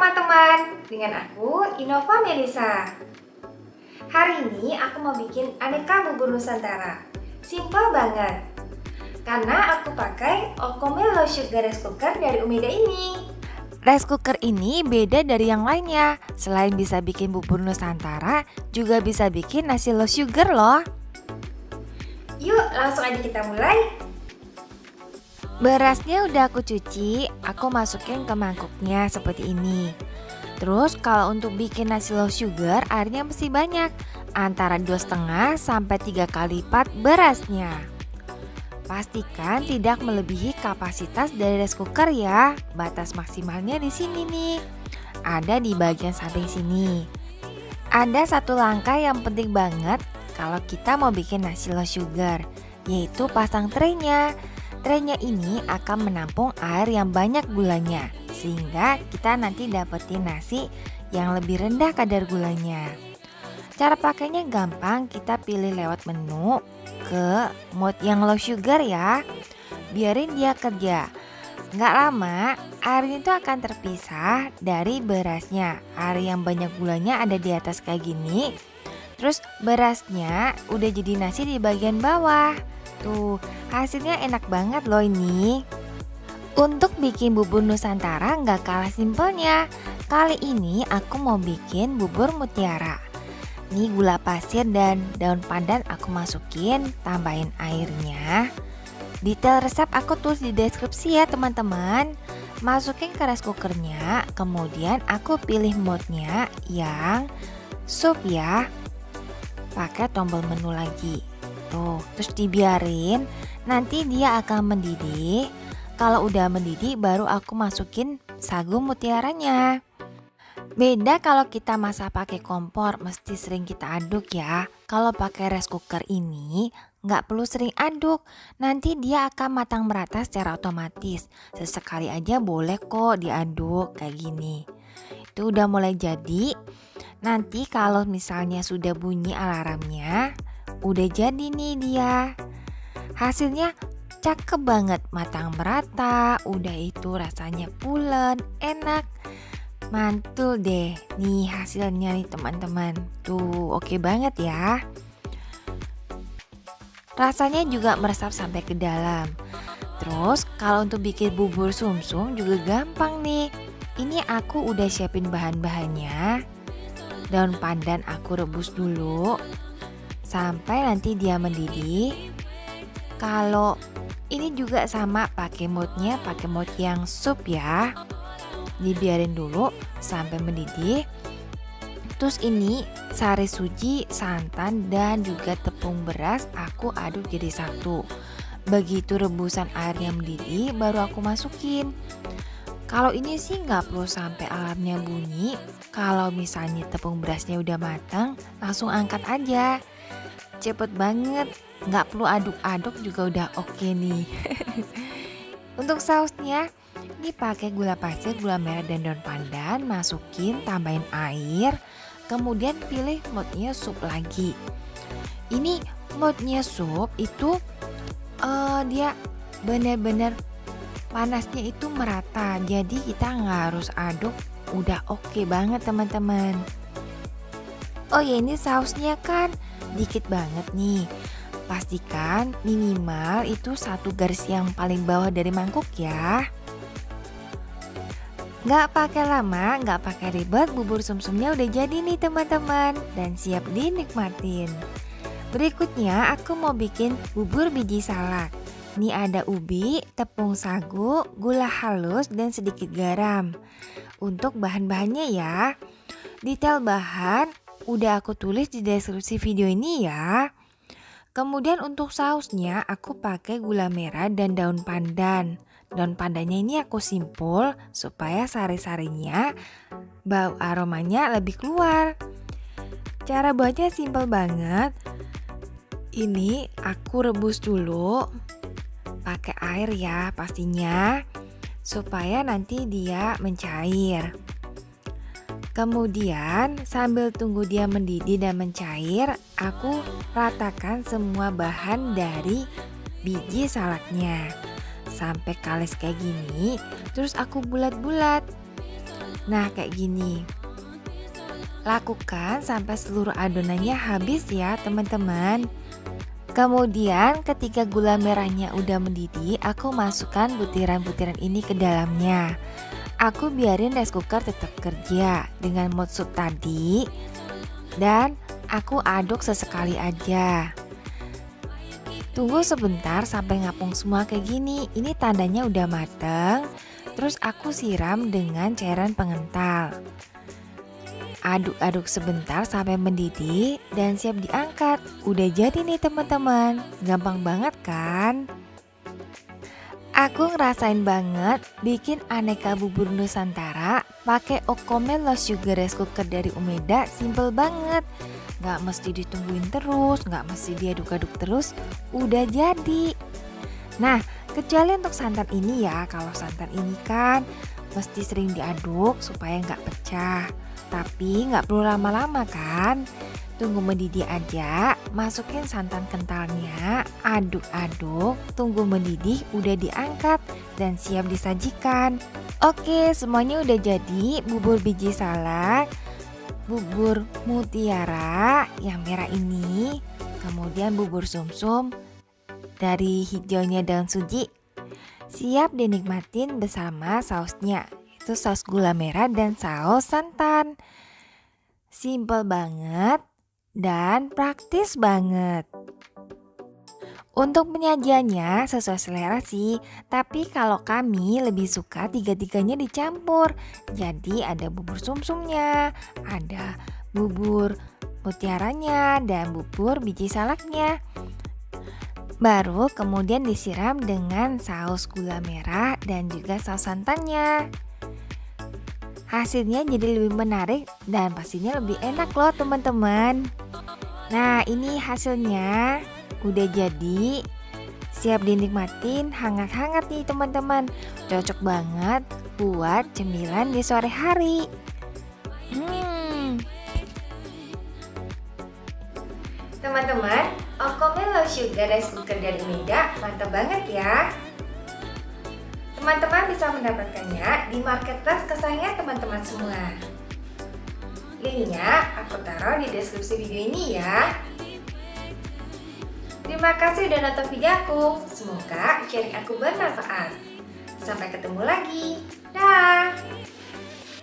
teman-teman, dengan aku Innova Melisa. Hari ini aku mau bikin aneka bubur Nusantara. Simple banget. Karena aku pakai Okomel Low Sugar Rice Cooker dari Umeda ini. Rice cooker ini beda dari yang lainnya. Selain bisa bikin bubur Nusantara, juga bisa bikin nasi low sugar loh. Yuk langsung aja kita mulai. Berasnya udah aku cuci, aku masukin ke mangkuknya seperti ini. Terus kalau untuk bikin nasi low sugar, airnya mesti banyak, antara 2,5 sampai 3 kali lipat berasnya. Pastikan tidak melebihi kapasitas dari rice cooker ya. Batas maksimalnya di sini nih. Ada di bagian samping sini. Ada satu langkah yang penting banget kalau kita mau bikin nasi low sugar, yaitu pasang traynya. Traynya ini akan menampung air yang banyak gulanya, sehingga kita nanti dapetin nasi yang lebih rendah kadar gulanya. Cara pakainya gampang, kita pilih lewat menu ke mode yang low sugar ya. Biarin dia kerja. Nggak lama, airnya itu akan terpisah dari berasnya. Air yang banyak gulanya ada di atas kayak gini. Terus berasnya udah jadi nasi di bagian bawah. Tuh, hasilnya enak banget loh ini. Untuk bikin bubur Nusantara nggak kalah simpelnya. Kali ini aku mau bikin bubur mutiara. Ini gula pasir dan daun pandan aku masukin, tambahin airnya. Detail resep aku tulis di deskripsi ya teman-teman. Masukin ke rice cookernya, kemudian aku pilih mode-nya yang sup ya. Pakai tombol menu lagi. Tuh, terus dibiarin, nanti dia akan mendidih. Kalau udah mendidih baru aku masukin sagu mutiaranya. Beda kalau kita masak pakai kompor, mesti sering kita aduk ya. Kalau pakai rice cooker ini nggak perlu sering aduk, nanti dia akan matang merata secara otomatis. Sesekali aja boleh kok diaduk kayak gini. Itu udah mulai jadi. Nanti kalau misalnya sudah bunyi alarmnya, udah jadi nih dia. Hasilnya cakep banget, matang merata, udah itu rasanya pulen, enak. Mantul deh nih hasilnya nih teman-teman. Tuh oke banget ya. Rasanya juga meresap sampai ke dalam. Terus kalau untuk bikin bubur sumsum juga gampang nih. Ini aku udah siapin bahan-bahannya. Daun pandan aku rebus dulu sampai nanti dia mendidih. Kalau ini juga sama pakai mode-nya, pakai mode yang sup ya. Dibiarin dulu sampai mendidih. Terus ini sari suji, santan dan juga tepung beras aku aduk jadi satu. Begitu rebusan airnya mendidih baru aku masukin. Kalau ini sih nggak perlu sampai alarmnya bunyi. Kalau misalnya tepung berasnya udah matang, langsung angkat aja. Cepet banget, nggak perlu aduk-aduk juga udah oke nih. Untuk sausnya, ini pakai gula pasir, gula merah dan daun pandan, masukin, tambahin air, kemudian pilih mode-nya sup lagi. Ini mode-nya sup itu dia benar-benar panasnya itu merata, jadi kita nggak harus aduk, udah oke banget teman-teman. Oh ya, ini sausnya kan dikit banget nih. Pastikan minimal itu satu garis yang paling bawah dari mangkuk ya. Nggak pakai lama, nggak pakai ribet, bubur sumsumnya udah jadi nih teman-teman dan siap dinikmatin. Berikutnya aku mau bikin bubur biji salak. Ini ada ubi, tepung sagu, gula halus dan sedikit garam. Untuk bahan-bahannya ya. Detail bahan udah aku tulis di deskripsi video ini ya. Kemudian untuk sausnya aku pakai gula merah dan daun pandan. Daun pandannya ini aku simpul supaya sari-sarinya bau aromanya lebih keluar. Cara buatnya simpel banget. Ini aku rebus dulu pakai air ya pastinya, supaya nanti dia mencair. Kemudian sambil tunggu dia mendidih dan mencair, aku ratakan semua bahan dari biji salaknya sampai kalis kayak gini. Terus aku bulat-bulat. Nah, kayak gini. Lakukan sampai seluruh adonannya habis ya teman-teman. Kemudian ketika gula merahnya udah mendidih, aku masukkan butiran-butiran ini ke dalamnya. Aku biarin rice cooker tetap kerja dengan mode sub tadi, dan aku aduk sesekali aja. Tunggu sebentar sampai ngapung semua kayak gini. Ini tandanya udah mateng. Terus aku siram dengan cairan pengental. Aduk-aduk sebentar sampai mendidih dan siap diangkat. Udah jadi nih teman-teman. Gampang banget kan? Aku ngerasain banget bikin aneka bubur Nusantara pakai Okome low sugar rice cooker dari Umeda. Simple banget. Gak mesti ditungguin terus, gak mesti diaduk-aduk terus. Udah jadi. Nah, kecuali untuk santan ini ya. Kalau santan ini kan mesti sering diaduk supaya gak pecah. Tapi nggak perlu lama-lama kan? Tunggu mendidih aja, masukin santan kentalnya, aduk-aduk, tunggu mendidih, udah diangkat dan siap disajikan. Oke, semuanya udah jadi. Bubur biji salak, bubur mutiara yang merah ini, kemudian bubur sumsum dari hijaunya daun suji. Siap dinikmatin bersama sausnya. Itu saus gula merah dan saus santan. Simple banget dan praktis banget. Untuk penyajiannya sesuai selera sih, tapi kalau kami lebih suka tiga-tiganya dicampur. Jadi ada bubur sumsumnya, ada bubur mutiaranya, dan bubur biji salaknya. Baru kemudian disiram dengan saus gula merah dan juga saus santannya. Hasilnya jadi lebih menarik dan pastinya lebih enak loh teman-teman. Nah, ini hasilnya udah jadi. Siap dinikmatin hangat-hangat nih teman-teman. Cocok banget buat cemilan di sore hari. Teman-teman, Okome low sugar rice cooker dari Umeda mantap banget ya. Teman-teman bisa mendapatkannya di marketplace kesayangan teman-teman semua. Linknya aku taruh di deskripsi video ini ya. Terima kasih udah nonton video aku. Semoga sharing aku bermanfaat. Sampai ketemu lagi. Dah.